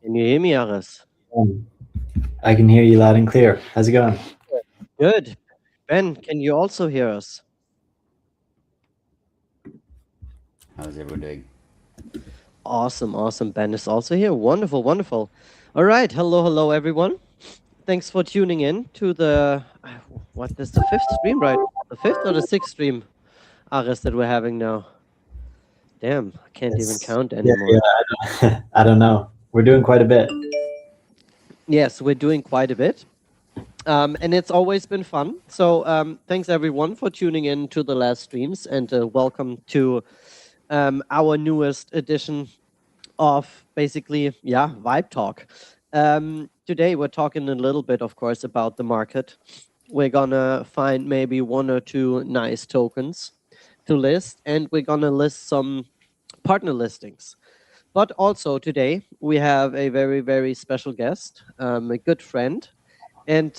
Can you hear me, Aris? I can hear you loud and clear. How's it going? Good. Ben, can you also hear us? How's everyone doing? Awesome, awesome. Ben is also here. Wonderful, wonderful. All right. Hello, hello, everyone. Thanks for tuning in to what is the fifth stream, right? The fifth or the sixth stream, Aris, that we're having now? Damn, I can't even It's count yeah, anymore. I don't know. We're doing quite a bit. Yes, we're doing quite a bit. And it's always been fun. So thanks everyone for tuning in to the last streams, and welcome to our newest edition of basically, yeah, Vibe Talk. Today we're talking a little bit, of course, about the market. We're gonna find maybe one or two nice tokens to list, and we're gonna list some partner listings. But also today we have a very, very special guest, a good friend, and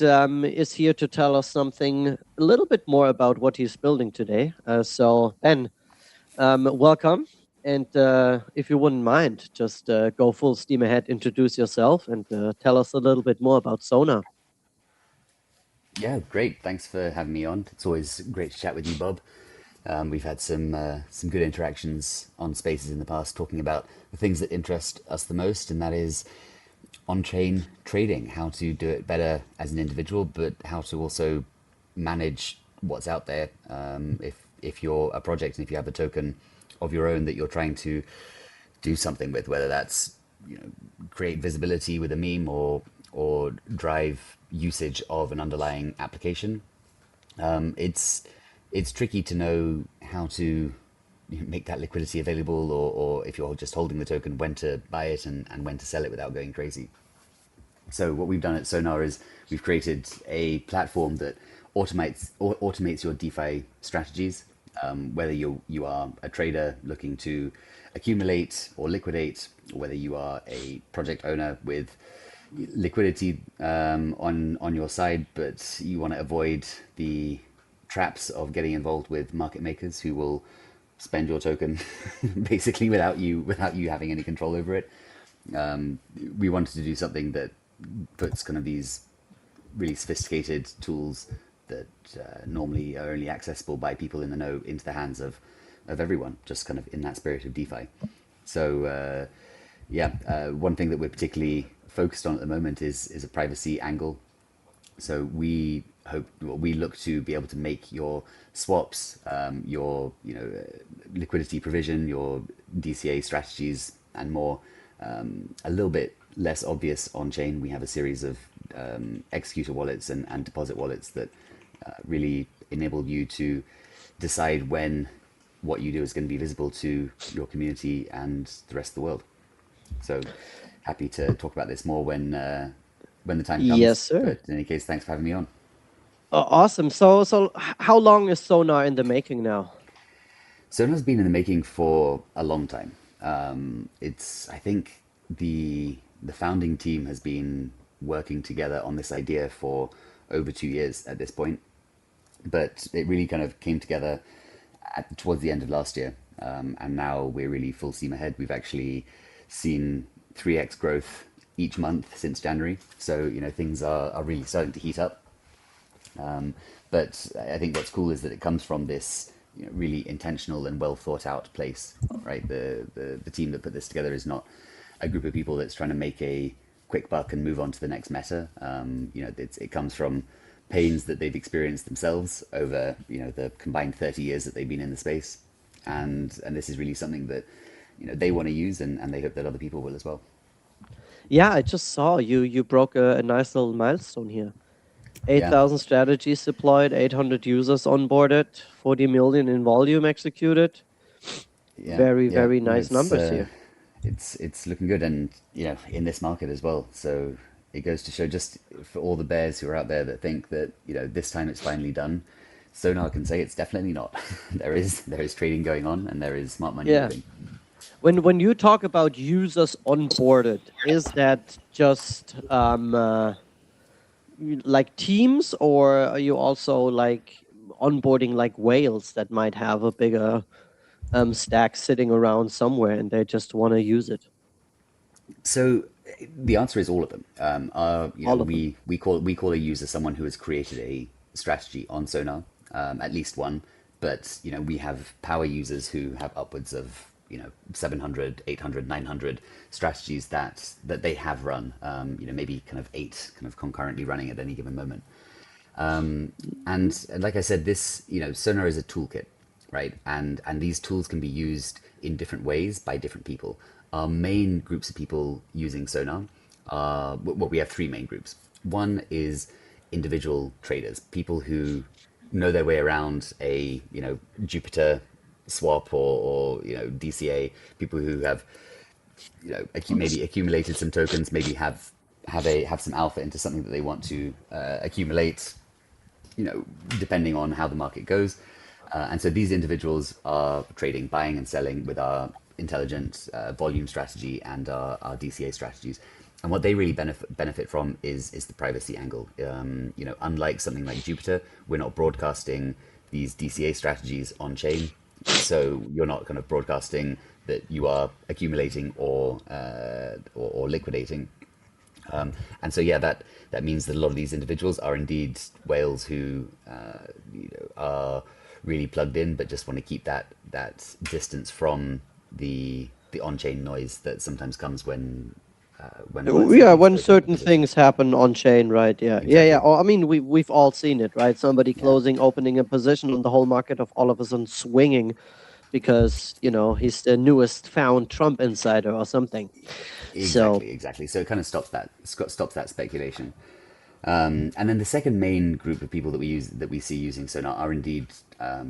is here to tell us something a little bit more about what he's building today. So, Ben, welcome. And if you wouldn't mind, just go full steam ahead, introduce yourself, and tell us a little bit more about Sonar. Yeah, great. Thanks for having me on. It's always great to chat with you, Bob. We've had some good interactions on Spaces in the past, talking about the things that interest us the most, and that is on-chain trading, how to do it better as an individual, but how to also manage what's out there. If you're a project and if you have a token of your own that you're trying to do something with, whether that's create visibility with a meme or drive usage of an underlying application. It's tricky to know how to make that liquidity available, or if you're just holding the token, when to buy it and when to sell it without going crazy. So what we've done at Sonar is we've created a platform that automates your DeFi strategies. Whether you are a trader looking to accumulate or liquidate, or whether you are a project owner with liquidity on your side, but you want to avoid the traps of getting involved with market makers who will spend your token basically without you having any control over it. We wanted to do something that puts kind of these really sophisticated tools that normally are only accessible by people in the know into the hands of everyone, just kind of in that spirit of DeFi. So one thing that we're particularly focused on at the moment is a privacy angle. So we look to be able to make your swaps, your liquidity provision, your DCA strategies, and more a little bit less obvious on chain. We have a series of executor wallets and deposit wallets that really enable you to decide when what you do is going to be visible to your community and the rest of the world. So happy to talk about this more when the time Yes, comes. sir. But in any case, thanks for having me on. Awesome. So how long is Sonar in the making now? Sonar's been in the making for a long time. It's I think the founding team has been working together on this idea for over 2 years at this point, but it really kind of came together towards the end of last year, and now we're really full steam ahead. We've actually seen 3x growth each month since January, so things are really starting to heat up. But I think what's cool is that it comes from this really intentional and well thought out place, right? The team that put this together is not a group of people that's trying to make a quick buck and move on to the next meta. It comes from pains that they've experienced themselves over the combined 30 years that they've been in the space, and this is really something that they want to use, and they hope that other people will as well. Yeah, I just saw you broke a nice little milestone here. Yeah, 8,000 strategies deployed, 800 users onboarded, 40 million in volume executed. yeah, Very, yeah. very No, nice numbers here. it's looking good, and in this market as well. So it goes to show, just for all the bears who are out there that think that this time it's finally done, Sonar can say it's definitely not. There is trading going on, and there is smart money Yeah. moving. When you talk about users onboarded, is that just like teams, or are you also like onboarding like whales that might have a bigger stack sitting around somewhere and they just want to use it? So The answer is all of them. All of them. We call a user someone who has created a strategy on Sonar, at least one. But we have power users who have upwards of 700, 800, 900 strategies that they have run. Maybe kind of eight kind of concurrently running at any given moment. And like I said, this Sonar is a toolkit, right? And these tools can be used in different ways by different people. Our main groups of people using Sonar are well, we have three main groups. One is individual traders, people who know their way around a Jupiter swap or DCA, people who have maybe accumulated some tokens, maybe have some alpha into something that they want to accumulate, depending on how the market goes. And so these individuals are trading, buying and selling with our intelligent volume strategy and our DCA strategies. And what they really benefit from is the privacy angle. Unlike something like Jupiter, we're not broadcasting these DCA strategies on chain, so you're not kind of broadcasting that you are accumulating or liquidating. And so, yeah, that means that a lot of these individuals are indeed whales who are really plugged in, but just want to keep that distance from the on-chain noise that sometimes comes when alerts are Yeah, being when spoken in certain position. things happen on chain, right? Yeah, yeah, yeah. Exactly. I mean, we've all seen it, right? Somebody Yeah. closing, opening a position, and the whole market of all of a sudden swinging because he's the newest found Trump insider or something. So Exactly. Exactly. So it kind of stops that speculation. And then the second main group of people that we see using Sonar are indeed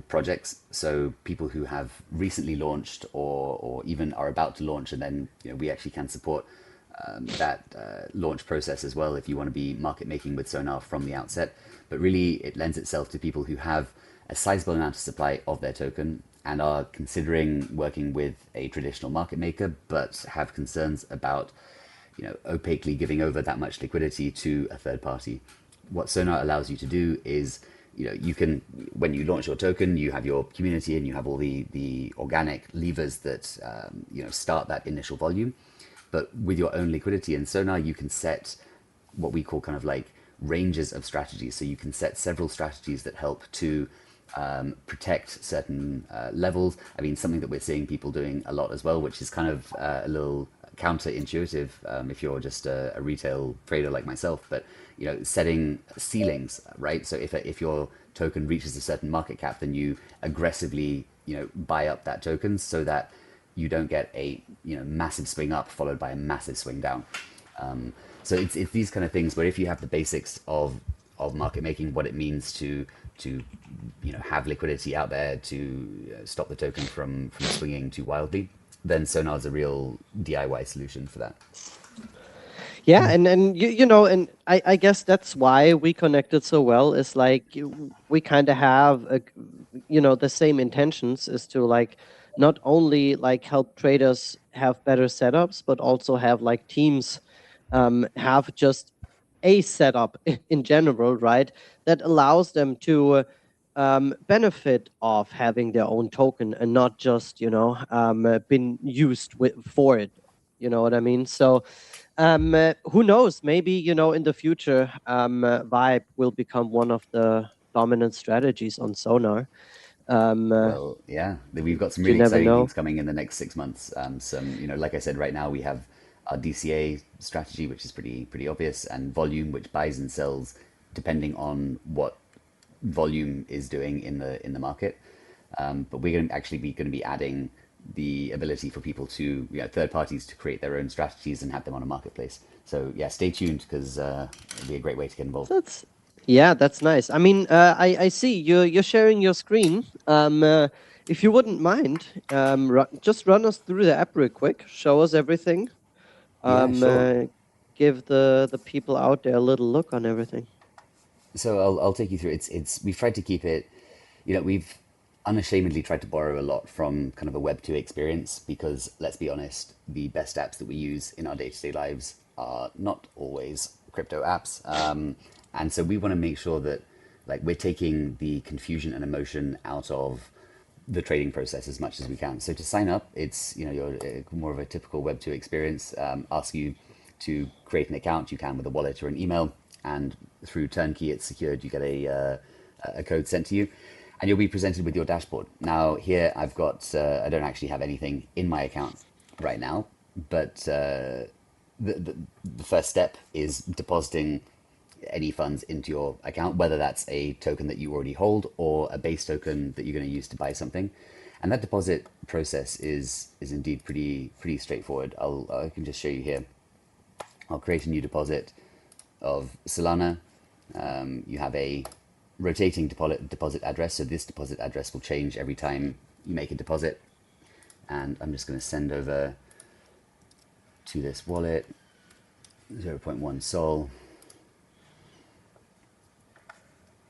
projects. So people who have recently launched or even are about to launch, and then we actually can support that launch process as well if you want to be market making with Sonar from the outset. But really, it lends itself to people who have a sizable amount of supply of their token and are considering working with a traditional market maker, but have concerns about opaquely giving over that much liquidity to a third party. What Sonar allows you to do is, you can, when you launch your token, you have your community and you have all the organic levers that start that initial volume. But with your own liquidity in Sonar, you can set what we call kind of like ranges of strategies. So you can set several strategies that help to protect certain levels. I mean, something that we're seeing people doing a lot as well, which is kind of a little counterintuitive if you're just a retail trader like myself. But setting ceilings, right? So if your token reaches a certain market cap, then you aggressively buy up that token so that you don't get a massive swing up followed by a massive swing down. So it's these kind of things where if you have the basics of market making, what it means to have liquidity out there to stop the token from swinging too wildly, then Sonar is a real DIY solution for that. yeah, and and I guess that's why we connected so well. Is like we kind of have the same intentions, is to like not only like help traders have better setups, but also have like teams have just a setup in general, right? That allows them to benefit of having their own token and not just been used for it. You know what I mean? So who knows? Maybe in the future, Vibe will become one of the dominant strategies on Sonar. Um, uh, Well, yeah, we've got some you really never exciting know. things coming in the next 6 months. Like I said, right now we have our DCA strategy, which is pretty obvious, and volume, which buys and sells depending on what volume is doing in the market. But we're going to actually be adding the ability for people to, third parties to create their own strategies and have them on a marketplace. So yeah, stay tuned because it'll be a great way to get involved. That's Yeah, that's nice. I mean, I see you're sharing your screen. If you wouldn't mind, just run us through the app real quick. Show us everything. Yeah, Um, sure. uh, Give the people out there a little look on everything. So I'll take you through. It's we've tried to keep it, we've unashamedly tried to borrow a lot from kind of a Web 2 experience because let's be honest, the best apps that we use in our day-to-day lives are not always crypto apps. And so we want to make sure that like we're taking the confusion and emotion out of the trading process as much as we can. So to sign up, it's you're more of a typical Web 2 experience. Ask you to create an account, you can with a wallet or an email, and through Turnkey, it's secured. You get a code sent to you, and you'll be presented with your dashboard. Now here I've got, I don't actually have anything in my account right now, but the first step is depositing any funds into your account, whether that's a token that you already hold or a base token that you're going to use to buy something. And that deposit process is indeed pretty straightforward. I can just show you here. I'll create a new deposit of Solana. You have a rotating deposit address, so this deposit address will change every time you make a deposit. And I'm just going to send over to this wallet 0.1 Sol.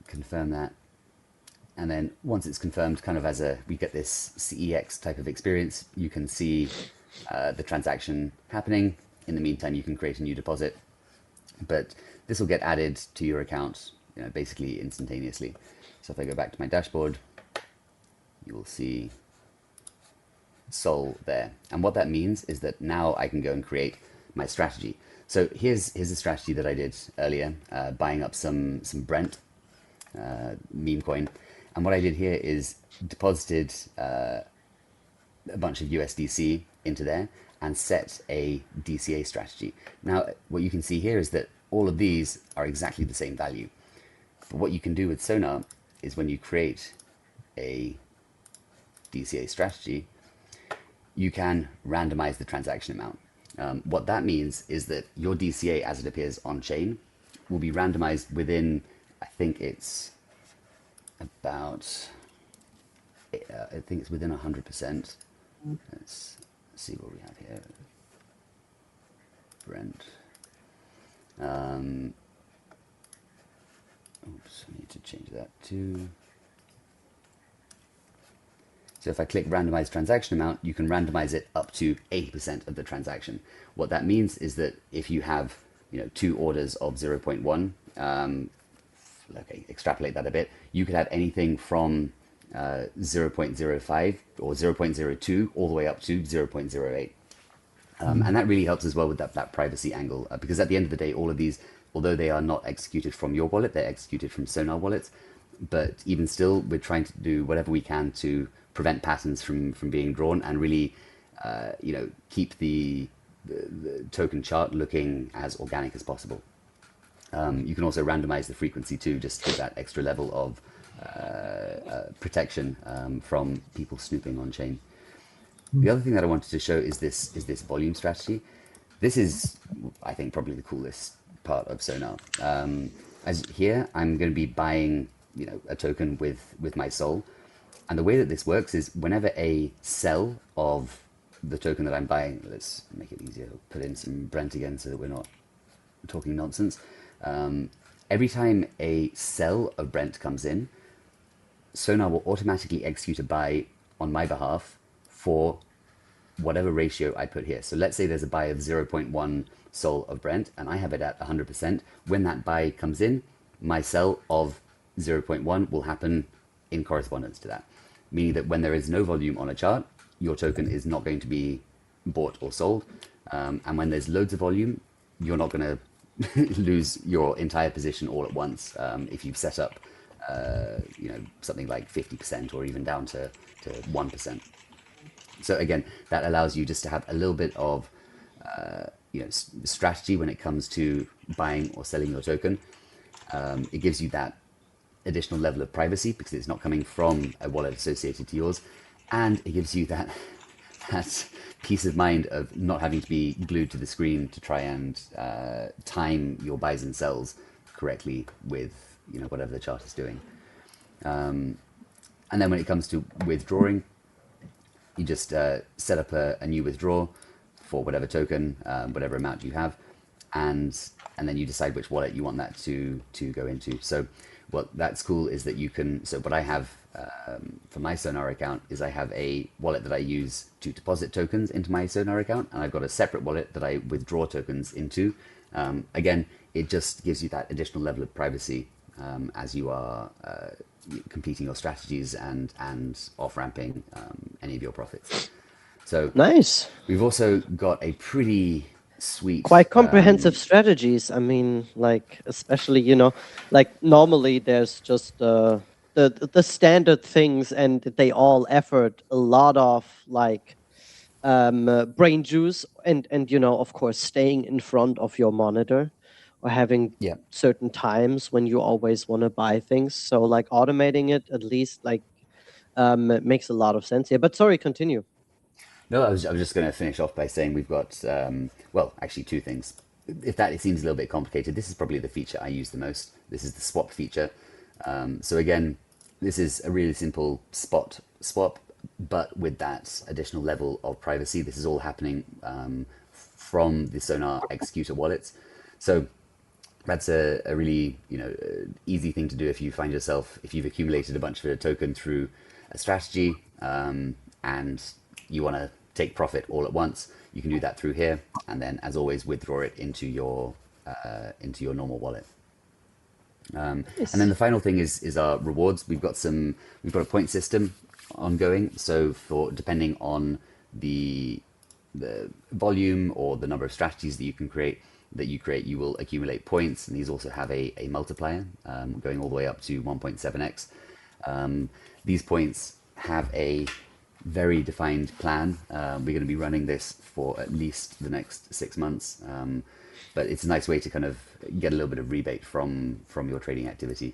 Confirm that. And then once it's confirmed, kind of as we get this CEX type of experience, you can see the transaction happening. In the meantime, you can create a new deposit, but this will get added to your account, basically instantaneously. So if I go back to my dashboard, you will see Sol there. And what that means is that now I can go and create my strategy. So here's a strategy that I did earlier, buying up some Brent meme coin. And what I did here is deposited a bunch of USDC into there and set a DCA strategy. Now, what you can see here is that all of these are exactly the same value. But what you can do with Sonar is when you create a DCA strategy, you can randomize the transaction amount. What that means is that your DCA, as it appears on chain, will be randomized within, I think it's about, I think it's within 100%. Let's see what we have here. Brent. Oops, I need to change that to. So if I click randomize transaction amount, you can randomize it up to 80% of the transaction. What that means is that if you have, two orders of 0.1, okay, extrapolate that a bit, you could have anything from 0.05 or 0.02 all the way up to 0.08. And that really helps as well with that privacy angle, because at the end of the day, all of these, although they are not executed from your wallet, they're executed from Sonar wallets. But even still, we're trying to do whatever we can to prevent patterns from being drawn and really, keep the token chart looking as organic as possible. You can also randomize the frequency too, just to give that extra level of protection from people snooping on chain. The other thing that I wanted to show is this volume strategy. This is, I think, probably the coolest part of Sonar. As here, I'm going to be buying, a token with my Sol, and the way that this works is whenever a sell of the token that I'm buying, let's make it easier, put in some Brent again so that we're not talking nonsense. Every time a sell of Brent comes in, Sonar will automatically execute a buy on my behalf for whatever ratio I put here. So let's say there's a buy of 0.1 Sol of Brent and I have it at 100%. When that buy comes in, my sell of 0.1 will happen in correspondence to that, meaning that when there is no volume on a chart, your token is not going to be bought or sold. And when there's loads of volume, you're not going to lose your entire position all at once if you've set up something like 50% or even down to 1%. So again, that allows you just to have a little bit of strategy when it comes to buying or selling your token. It gives you that additional level of privacy because it's not coming from a wallet associated to yours, and it gives you that peace of mind of not having to be glued to the screen to try and time your buys and sells correctly with whatever the chart is doing. And then when it comes to withdrawing, you just set up a new withdrawal for whatever token, whatever amount you have, and then you decide which wallet you want that to go into. So what that's cool is that you can, so what I have for my Sonar account is I have a wallet that I use to deposit tokens into my Sonar account, and I've got a separate wallet that I withdraw tokens into. Again, it just gives you that additional level of privacy as you are completing your strategies and off-ramping any of your profits. So Nice. we've also got a pretty Sweet. Quite comprehensive strategies. I mean, like, especially, like normally there's just the standard things, and they all effort a lot of like brain juice, and of course staying in front of your monitor, or having Yeah. certain times when you always want to buy things. So like automating it at least, like, makes a lot of sense here. But sorry, continue. No, I was just going to finish off by saying we've got, well, actually two things. If that it seems a little bit complicated, this is probably the feature I use the most. This is the swap feature. So again, this is a really simple spot swap, but with that additional level of privacy. This is all happening from the Sonar executor wallets. So that's a really easy thing to do if you find yourself, if you've accumulated a bunch of a token through a strategy, and you want to take profit all at once. You can do that through here, and then as always withdraw it into your normal wallet. And then the final thing is our rewards. We've got a point system ongoing. So for depending on the volume or the number of strategies that you create, you will accumulate points, and these also have a multiplier going all the way up to 1.7x. These points have a very defined plan. We're going to be running this for at least the next 6 months, but it's a nice way to kind of get a little bit of rebate from your trading activity.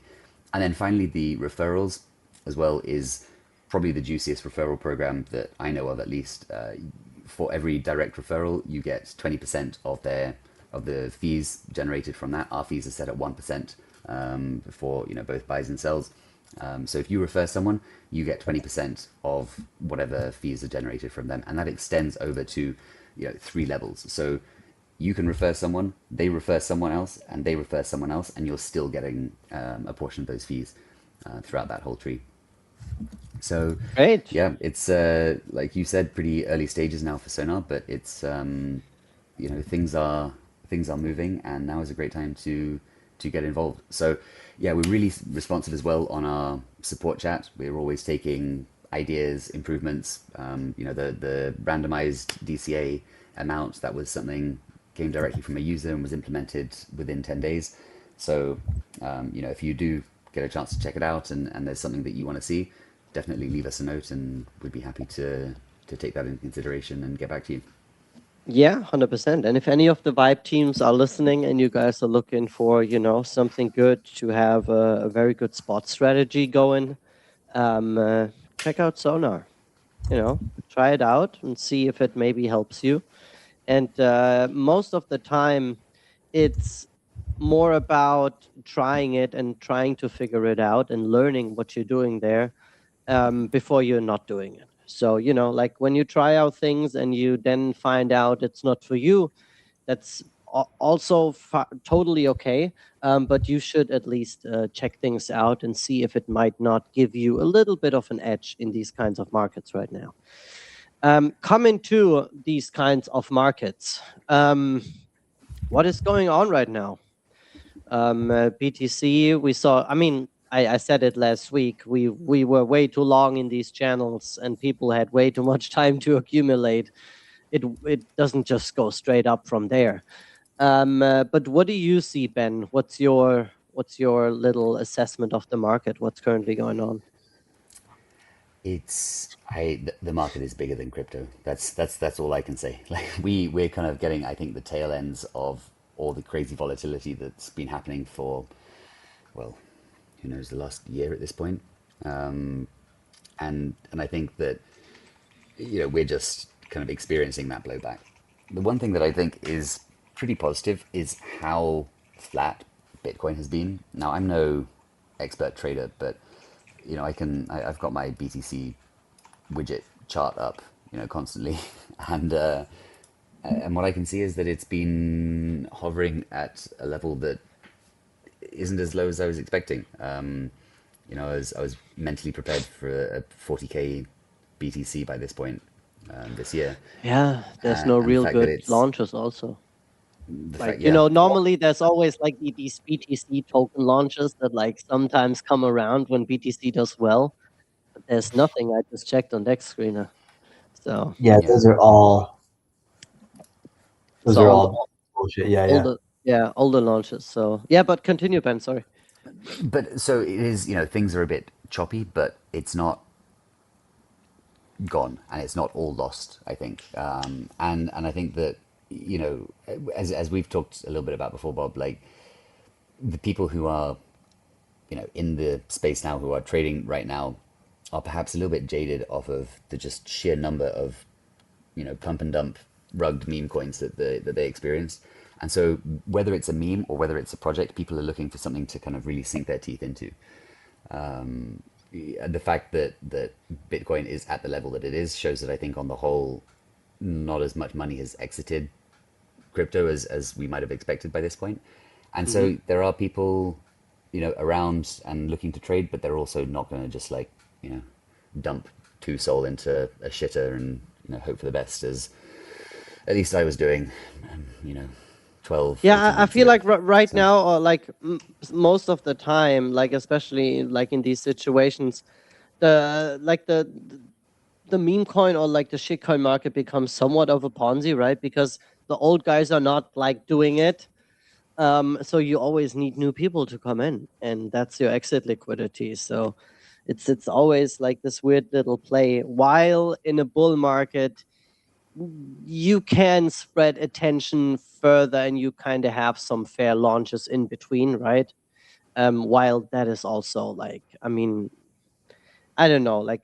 And then finally, the referrals as well is probably the juiciest referral program that I know of, at least. For every direct referral, you get 20% of the fees generated from that. Our fees are set at 1% for both buys and sells. So if you refer someone, you get 20% of whatever fees are generated from them, and that extends over to 3 levels. So you can refer someone, they refer someone else, and they refer someone else, and you're still getting a portion of those fees throughout that whole tree. So Great. yeah, it's like you said, pretty early stages now for Sonar, but it's things are moving, and now is a great time to get involved. So yeah, we're really responsive as well on our support chat. We're always taking ideas, improvements. The randomized DCA amount, that was something came directly from a user and was implemented within 10 days. So if you do get a chance to check it out, and there's something that you want to see, definitely leave us a note, and we'd be happy to take that into consideration and get back to you. Yeah, 100%. And if any of the Vibe teams are listening and you guys are looking for, something good to have a very good spot strategy going, check out Sonar. Try it out and see if it maybe helps you. And most of the time, it's more about trying it and trying to figure it out and learning what you're doing there before you're not doing it. So, like when you try out things and you then find out it's not for you, that's also totally okay. But you should at least check things out and see if it might not give you a little bit of an edge in these kinds of markets right now. Coming to these kinds of markets, what is going on right now? BTC, we saw, I said it last week, we were way too long in these channels and people had way too much time to accumulate. It doesn't just go straight up from there. But what do you see, Ben? What's your little assessment of the market? What's currently going on? The market is bigger than crypto. That's all I can say. Like we're kind of getting, I think, the tail ends of all the crazy volatility that's been happening for, well, who knows, the last year at this point. And I think that we're just kind of experiencing that blowback. The one thing that I think is pretty positive is how flat Bitcoin has been. Now, I'm no expert trader, but I've got my BTC widget chart up, constantly, and what I can see is that it's been hovering at a level that isn't as low as I was expecting. I was mentally prepared for a 40k BTC by this point this year. Yeah, there's no And the real fact that good it's launches also. the Like, fact, yeah, normally there's always like these BTC token launches that like sometimes come around when BTC does well, but there's nothing. I just checked on Dex Screener. So Yeah, yeah, those are all Those So are all all bullshit. Yeah, all yeah. the yeah, all the launches. So yeah, but continue, Ben. Sorry. But so it is, things are a bit choppy, but it's not gone and it's not all lost, I think. And I think that, as we've talked a little bit about before, Bob, like the people who are, in the space now, who are trading right now, are perhaps a little bit jaded off of the just sheer number of, pump and dump rugged meme coins that they experienced. And so whether it's a meme or whether it's a project, people are looking for something to kind of really sink their teeth into. The fact that Bitcoin is at the level that it is shows that I think on the whole, not as much money has exited crypto as we might have expected by this point. And Hmm. so there are people, around and looking to trade, but they're also not going to just like, dump two soul into a shitter and, hope for the best, as at least I was doing, you know, 12, Yeah, 18 I months feel ago. like right So, now, or like most of the time, like especially like in these situations, the meme coin or like the shitcoin market becomes somewhat of a Ponzi, right? Because the old guys are not like doing it. So you always need new people to come in, and that's your exit liquidity. So it's always like this weird little play. While in a bull market, you can spread attention further, and you kind of have some fair launches in between, right? While that is also like, I mean, I don't know, like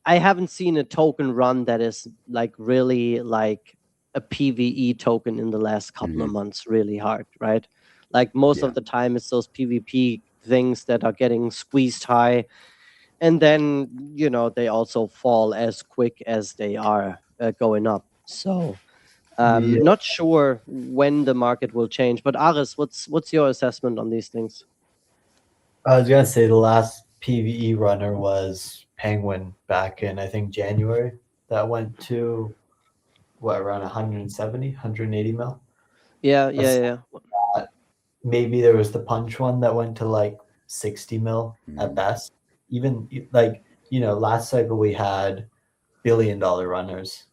I haven't seen a token run that is like really like a PVE token in the last couple of months really hard, right? Like most yeah. of the time it's those PvP things that are getting squeezed high, and then they also fall as quick as they are going up. So Yeah. not sure when the market will change, but Aris, what's your assessment on these things? I was gonna say the last PVE runner was Penguin back in I think January. That went to what, around 170, 180 mil. Yeah, yeah, That's yeah. maybe there was the punch one that went to like 60 mil at best. Even like, last cycle we had billion-dollar runners,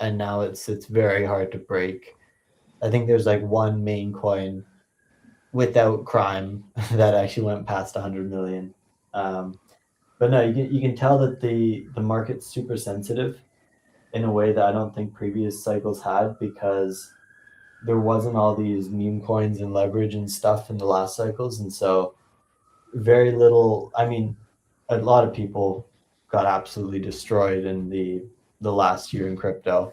and now it's very hard to break. I think there's like one main coin without crime that actually went past 100 million. Um, but no, you can tell that the market's super sensitive in a way that I don't think previous cycles had, because there wasn't all these meme coins and leverage and stuff in the last cycles, and so very little. I mean, a lot of people got absolutely destroyed in the last year in crypto,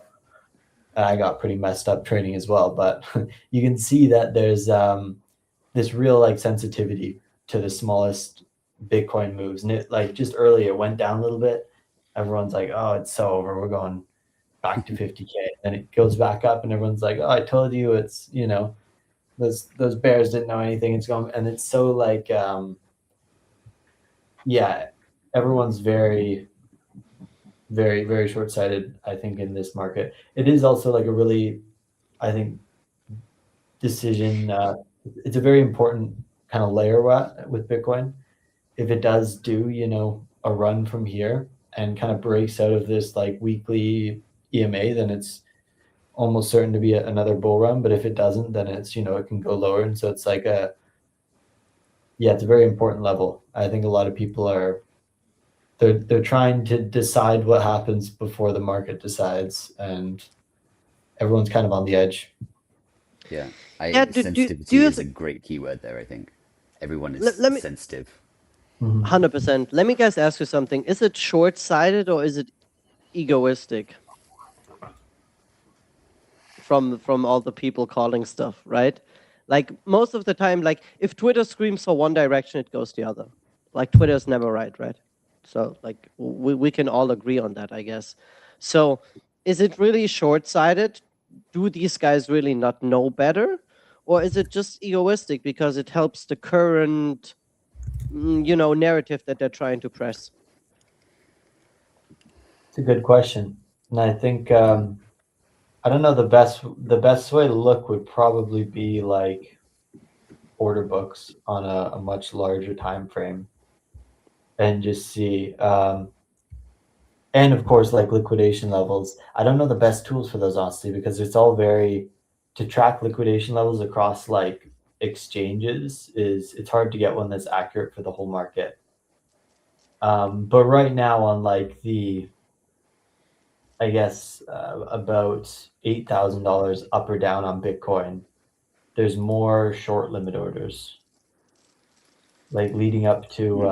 and I got pretty messed up trading as well. But you can see that there's this real like sensitivity to the smallest Bitcoin moves, and it like just earlier it went down a little bit. Everyone's like, "Oh, it's so over. We're going back to 50K," and it goes back up, and everyone's like, "Oh, I told you, it's those bears didn't know anything. It's going," and it's so like yeah, everyone's very, very, very short sighted. I think in this market, it is also like a really, I think, decision. It's a very important kind of layer with Bitcoin. If it does do, a run from here and kind of breaks out of this like weekly EMA, then it's almost certain to be another bull run. But if it doesn't, then it's, it can go lower. And so it's like it's a very important level. I think a lot of people they're trying to decide what happens before the market decides, and everyone's kind of on the edge. Yeah. Yeah, do Sensitivity you is a great keyword there, I think. Everyone is let me sensitive. Mhm. 100%. Let me guys ask you something. Is it short-sighted or is it egoistic from all the people calling stuff, right? Like most of the time, like if Twitter screams for one direction, it goes the other. Like Twitter is never right, right? So like we can all agree on that, I guess. So is it really short-sighted? Do these guys really not know better? Or is it just egoistic because it helps the current narrative that they're trying to press? It's a good question, and I think I don't know, the best way to look would probably be like order books on a much larger time frame, and just see and of course like liquidation levels. I don't know the best tools for those, honestly, because it's all very to track liquidation levels across like exchanges it's hard to get one that's accurate for the whole market. But right now on like the I guess about $8,000 up or down on Bitcoin, there's more short limit orders, like leading up to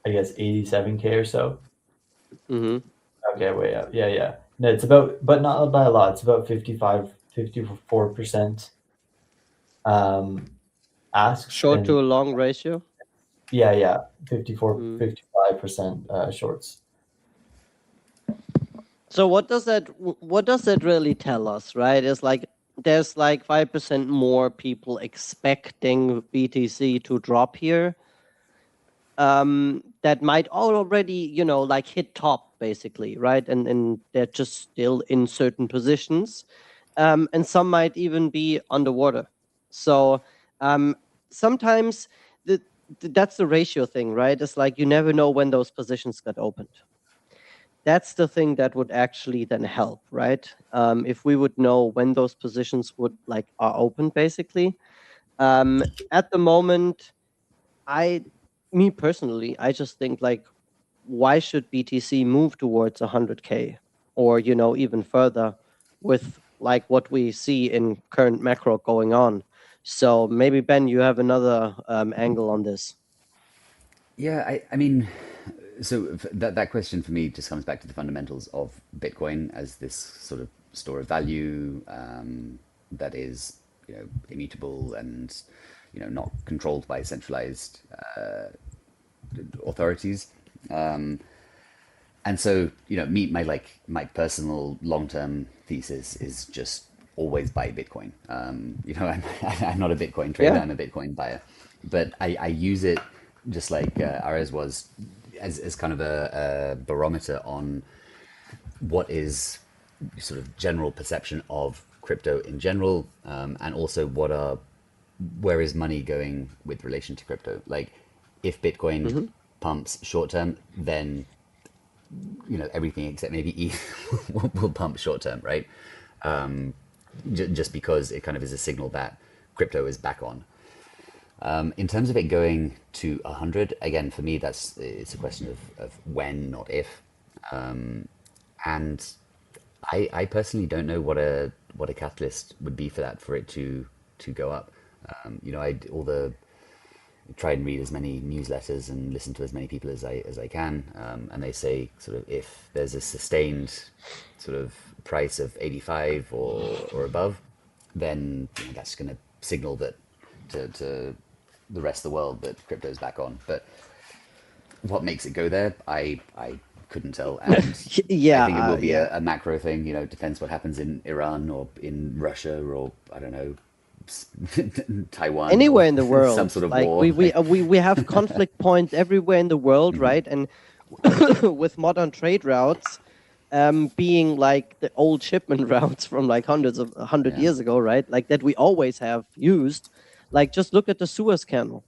I guess 87K or so. Mm-hmm. Okay, way up. Yeah, yeah. No, it's about, but not by a lot. It's about 54% asks, Short and to a long ratio. yeah, yeah, 54, Mm. 55% shorts. So what does that really tell us, right? It's like there's like 5% more people expecting BTC to drop here. That might already, like hit top basically, right? And they're just still in certain positions. And some might even be underwater. So um, sometimes that's the ratio thing, right? It's like you never know when those positions got opened. That's the thing that would actually then help, right? If we would know when those positions would like are open, basically. At the moment, I, me personally, I just think like, why should BTC move towards 100K or even further with like what we see in current macro going on? So maybe Ben, you have another angle on this. Yeah, I mean, so that question for me just comes back to the fundamentals of Bitcoin as this sort of store of value that is, immutable and, not controlled by centralized authorities. And so, my personal long term thesis is just always buy Bitcoin. I'm not a Bitcoin trader; Yeah. I'm a Bitcoin buyer, but I use it just like Ares was as kind of a barometer on what is sort of general perception of crypto in general, and also where is money going with relation to crypto. Like, if Bitcoin Mm-hmm. pumps short term, then everything except maybe ETH will pump short term, right? Just because it kind of is a signal that crypto is back on. In terms of it going to 100, again, for me, it's a question of when, not if. And I personally don't know what a catalyst would be for that, for it to go up. I all the try and read as many newsletters and listen to as many people as I can, and they say sort of if there's a sustained sort of price of 85 or above, then that's going to signal that to the rest of the world that crypto's back on. But what makes it go there, I couldn't tell, and I Yeah, think it will be yeah. a macro thing. Depends what happens in Iran or in Russia or I don't know, Taiwan or Anywhere in the some world, sort of like war. we have conflict points everywhere in the world, right? And with modern trade routes, being like the old shipment routes from like hundreds of 100 years ago, right? Like that we always have used. Like just look at the Suez Canal.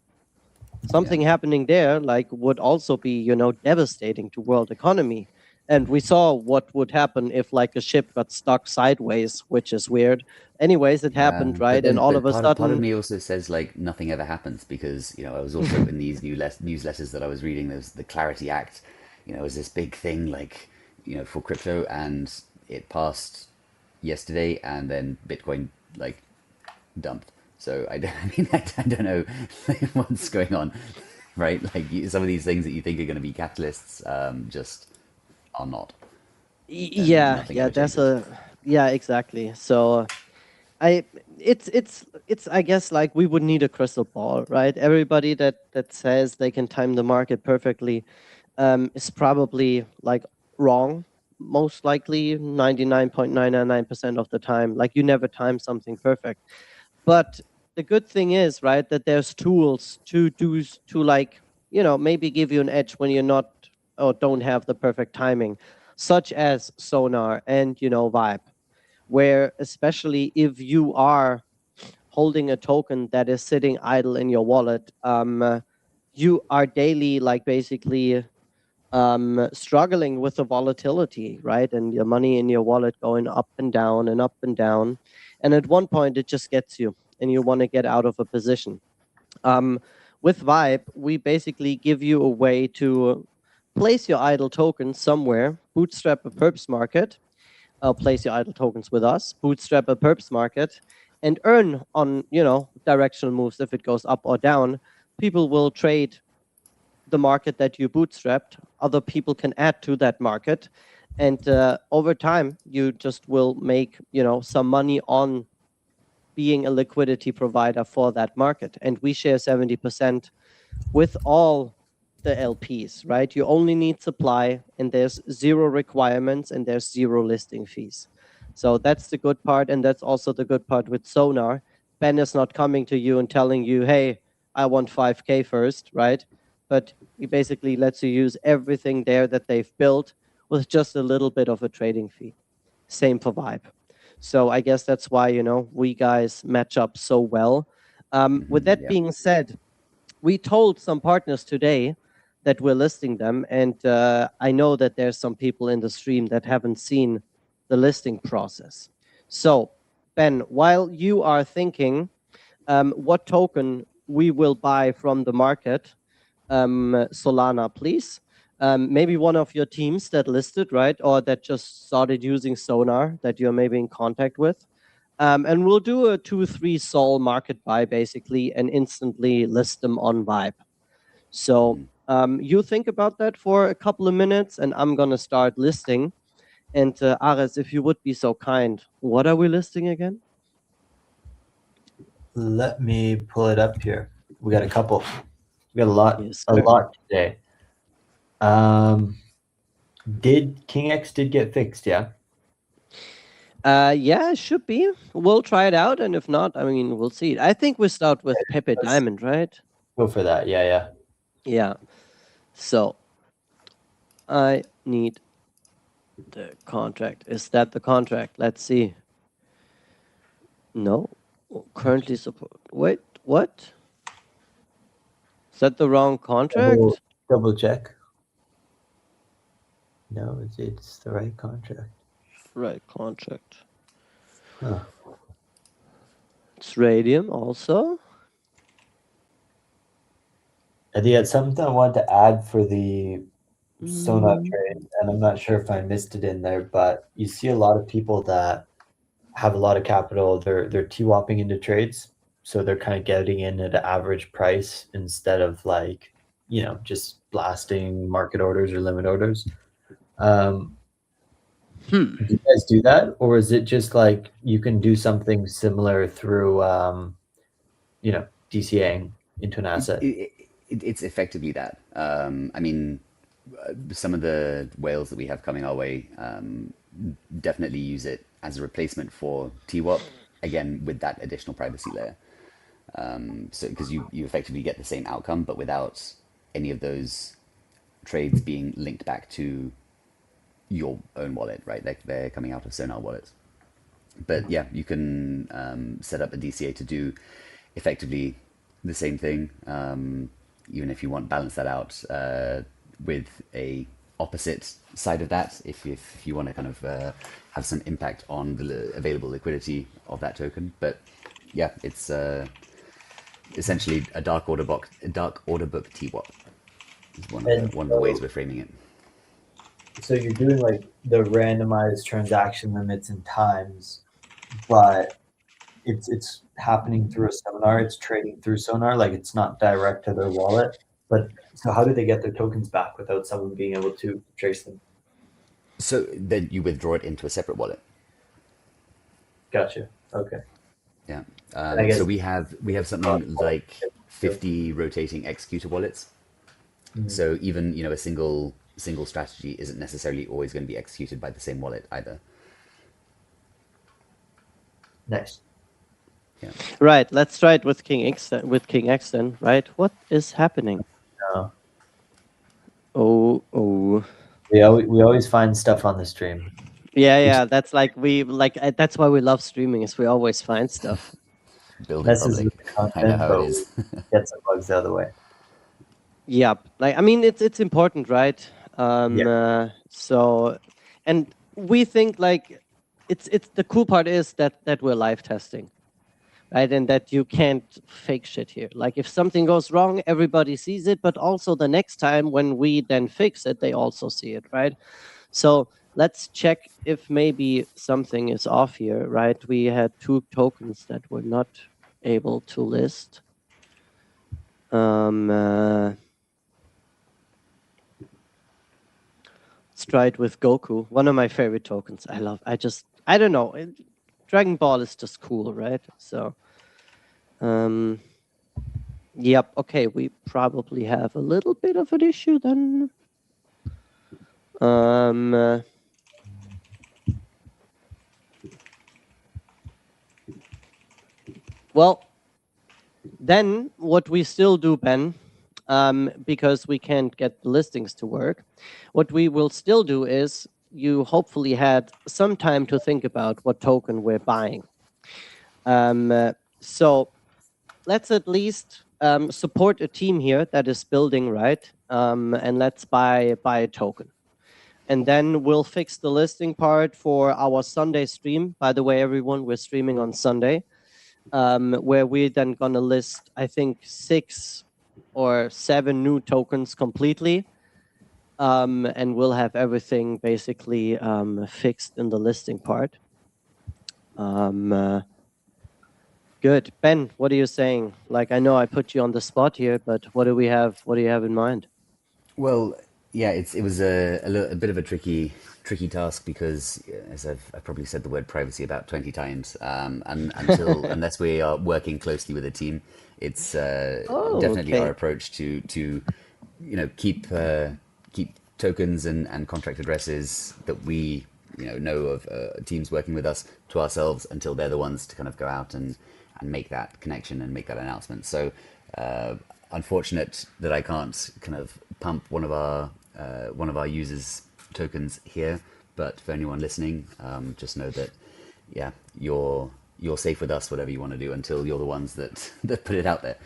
Yeah. Something happening there like would also be devastating to world economy. And we saw what would happen if like a ship got stuck sideways, which is weird. Anyways, it Yeah, happened, but right? And then, all but of a part of sudden, me also says like nothing ever happens because I was also in these newsletters that I was reading. There's the Clarity Act, was this big thing like for crypto, and it passed yesterday, and then Bitcoin like dumped. So I mean, I don't know what's going on, right? Like some of these things that you think are going to be catalysts, just are not, and yeah, nothing yeah, ever that's changes. a yeah, exactly. So I it's I guess like we would need a crystal ball, right? Everybody that says they can time the market perfectly is probably like wrong. Most likely 99.999% of the time. Like you never time something perfect. But the good thing is, right, that there's tools to like, maybe give you an edge when you're not or don't have the perfect timing, such as Sonar and Vibe, where especially if you are holding a token that is sitting idle in your wallet, you are daily like basically struggling with the volatility, right? And your money in your wallet going up and down and up and down. And at one point, it just gets you and you want to get out of a position. With Vibe, we basically give you a way to place your idle tokens somewhere, bootstrap a perps market, place your idle tokens with us, bootstrap a perps market, and earn on, directional moves if it goes up or down. People will trade the market that you bootstrapped. Other people can add to that market, and over time, you just will make some money on being a liquidity provider for that market. And we share 70% with all the LPs, right? You only need supply and there's zero requirements and there's zero listing fees. So that's the good part. And that's also the good part with Sonar. Ben is not coming to you and telling you, hey, I want 5K first, right? But he basically lets you use everything there that they've built with just a little bit of a trading fee. Same for Vibe. So I guess that's why, we guys match up so well. With that being said, we told some partners today that we're listing them, and I know that there's some people in the stream that haven't seen the listing process. So, Ben, while you are thinking what token we will buy from the market, Solana, please. Maybe one of your teams that listed, right, or that just started using Sonar that you're maybe in contact with. And we'll do a 2-3 sol market buy basically and instantly list them on Vibe. So you think about that for a couple of minutes and I'm going to start listing. And Ares, if you would be so kind, what are we listing again? Let me pull it up here. We got a couple. We got a lot, Yes, a sir. lot today. Did King X get fixed? Yeah. Yeah, it should be. We'll try it out, and if not, I mean, we'll see. I think we start with Pepe Let's Diamond, right? go for that. Yeah, yeah. Yeah. So I need the contract. Is that the contract? Let's see. No. Currently support. Wait, what? Is that the wrong contract? Double check. No, it's the right contract. Right contract. Huh. It's Radium also. I think it's something I wanted to add for the Sonar Trade, and I'm not sure if I missed it in there, but you see a lot of people that have a lot of capital. They're TWAPing into trades, so they're kind of getting in at an average price instead of like just blasting market orders or limit orders. Do you guys do that, or is it just like you can do something similar through DCAing into an asset? It's effectively that. I mean, some of the whales that we have coming our way definitely use it as a replacement for TWAP, again with that additional privacy layer. So because you effectively get the same outcome, but without any of those trades being linked back to your own wallet, right? They're coming out of Sonar wallets. But yeah, you can set up a DCA to do effectively the same thing, even if you want to balance that out with a opposite side of that, if you want to kind of have some impact on the available liquidity of that token. But yeah, it's essentially a dark order book TWAP is one of the ways we're framing it. So you're doing like the randomized transaction limits and times, but it's happening through a Sonar. It's trading through Sonar, like it's not direct to their wallet. But so how do they get their tokens back without someone being able to trace them? So then you withdraw it into a separate wallet. Gotcha. Okay. Yeah. guess So we have something like 50 rotating executor wallets. So even a single strategy isn't necessarily always going to be executed by the same wallet either. Nice. Yeah. Right. Let's try it with King X. Then, right? What is happening? No. Oh. We always find stuff on the stream. Yeah. That's like that's why we love streaming. Is we always find stuff. Build in Messes public. with the content, I know how it but is. get some bugs out of the way. Yep. Like I mean, it's important, right? So, and we think like it's the cool part is that we're live testing, right? And that you can't fake shit here. Like if something goes wrong, everybody sees it, but also the next time when we then fix it, they also see it, right? So let's check if maybe something is off here, right? We had 2 tokens that were not able to list. Let's try it with Goku, one of my favorite tokens. I don't know. Dragon Ball is just cool, right? So, yep. Okay, we probably have a little bit of an issue then. Well, then what we still do, Ben, because we can't get the listings to work, what we will still do is you hopefully had some time to think about what token we're buying. So let's at least support a team here that is building, right? And let's buy a token. And then we'll fix the listing part for our Sunday stream. By the way, everyone, we're streaming on Sunday, where we're then going to list, I think, 6 or 7 new tokens completely. And we'll have everything basically fixed in the listing part. Good. Ben, what are you saying? Like, I know I put you on the spot here, but what do you have in mind? Well, yeah, it was a bit of a tricky task because, as I've probably said the word privacy about 20 times, and unless we are working closely with a team, it's definitely our Okay. approach to keep tokens and contract addresses that we know of teams working with us to ourselves until they're the ones to kind of go out and make that connection and make that announcement. So unfortunate that I can't kind of pump one of our users tokens here, but for anyone listening, just know that you're safe with us, whatever you want to do, until you're the ones that put it out there.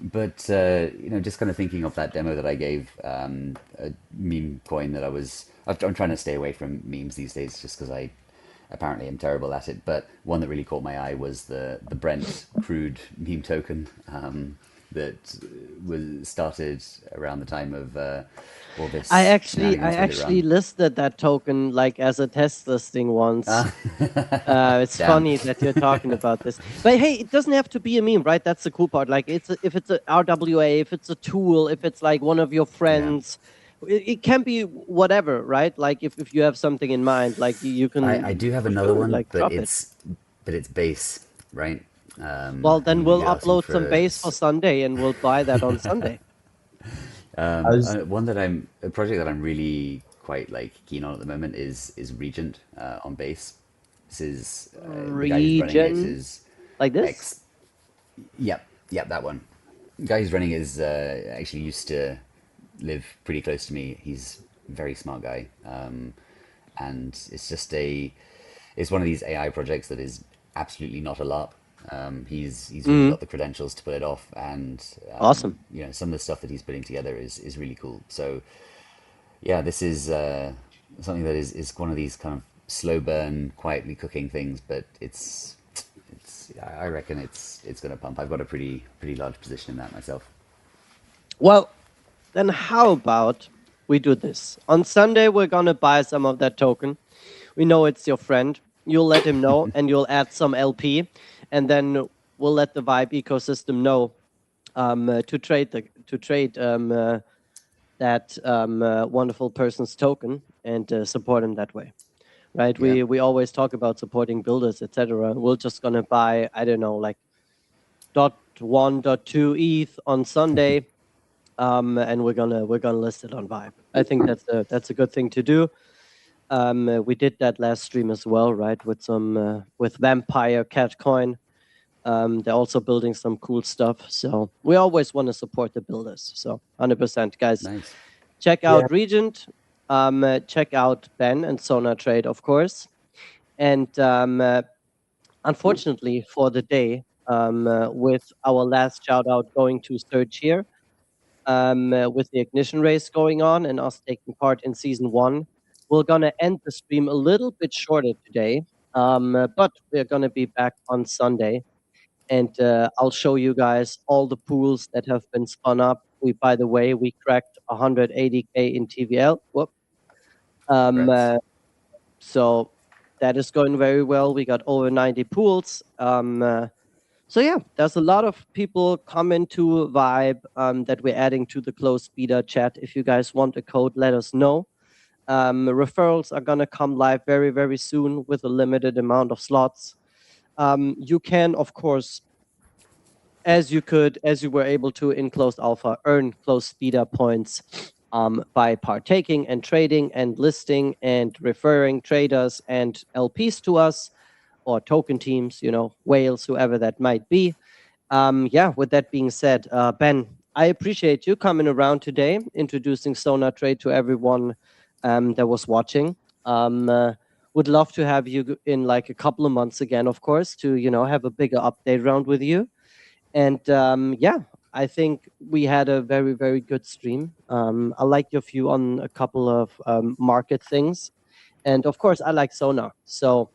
But just kind of thinking of that demo that I gave, a meme coin that I'm trying to stay away from memes these days, just because I apparently am terrible at it. But one that really caught my eye was the Brent crude meme token that was started around the time of all this I shenanigans with actually Iran. listed that token like as a test listing once. It's Damn. funny that you're talking about this, but hey, it doesn't have to be a meme, right? That's the cool part. Like, if it's a RWA, if it's a tool, if it's like one of your Yeah. friends, it can be whatever, right? Like if you have something in mind, like you can I do have for another sure one, like drop it. but it's base, right? Well, then And we'll you're asking upload some for base for Sunday, and we'll buy that on Sunday. one that a project that I'm really quite like keen on at the moment is Regent on base. This is the guy who's running it Region is like this. ex. Yep, that one. The guy who's running is actually used to live pretty close to me. He's a very smart guy, and it's one of these AI projects that is absolutely not a LARP. He's really got the credentials to pull it off, and Awesome. some of the stuff that he's putting together is really cool. So yeah, this is something that is one of these kind of slow burn, quietly cooking things, but I reckon it's going to pump. I've got a pretty large position in that myself. Well, then how about we do this? On Sunday, we're going to buy some of that token. We know it's your friend. You'll let him know and you'll add some LP. And then we'll let the Vibe ecosystem know to trade that wonderful person's token and support him that way. Right? Yeah. We always talk about supporting builders, etc. We're just going to buy, I don't know, like .1, .2 ETH on Sunday. And we're gonna list it on Vibe. I think that's a good thing to do. We did that last stream as well, right? With some with Vampire Cat Coin. They're also building some cool stuff. So we always want to support the builders. So 100%, guys. Nice. Check out Regent. Check out Ben and Sonar Trade, of course. And unfortunately for the day, with our last shout out going to Search here. with the ignition race going on and us taking part in season 1. We're gonna end the stream a little bit shorter today, but we're gonna be back on Sunday, and I'll show you guys all the pools that have been spun up. By the way, we cracked 180K in TVL. Whoop. Um, Congrats. uh, so that is going very well. We got over 90 pools. So yeah, there's a lot of people coming to Vibe that we're adding to the closed beta chat. If you guys want a code, let us know. Referrals are gonna come live very, very soon with a limited amount of slots. You can, of course, as you were able to in closed alpha, earn closed beta points by partaking and trading and listing and referring traders and LPs to us or token teams, whales, whoever that might be. Yeah, with that being said, Ben, I appreciate you coming around today, introducing Sonar Trade to everyone that was watching. Would love to have you in like a couple of months again, of course, to have a bigger update round with you. And yeah, I think we had a very, very good stream. I like your view on a couple of market things. And of course, I like Sonar. So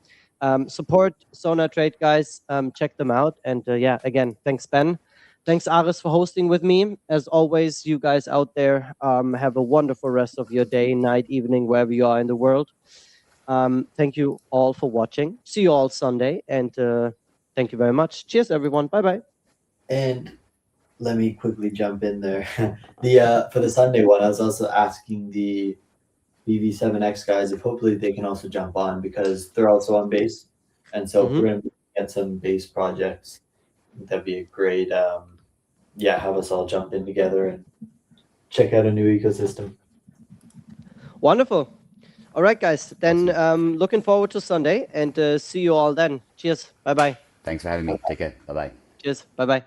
support Sonar Trade, guys. Check them out. And yeah, again, thanks, Ben. Thanks, Aris, for hosting with me. As always, you guys out there have a wonderful rest of your day, night, evening, wherever you are in the world. Thank you all for watching. See you all Sunday. And thank you very much. Cheers, everyone. Bye bye. And let me quickly jump in there. The for the Sunday one, I was also asking the BV7X guys if hopefully they can also jump on because they're also on base, and so if we're gonna get some base projects, that'd be a great yeah, have us all jump in together and check out a new ecosystem. Wonderful. All right, guys. Then looking forward to Sunday and see you all then. Cheers. Bye bye. Thanks for having me. Take care. Bye bye. Cheers. Bye bye.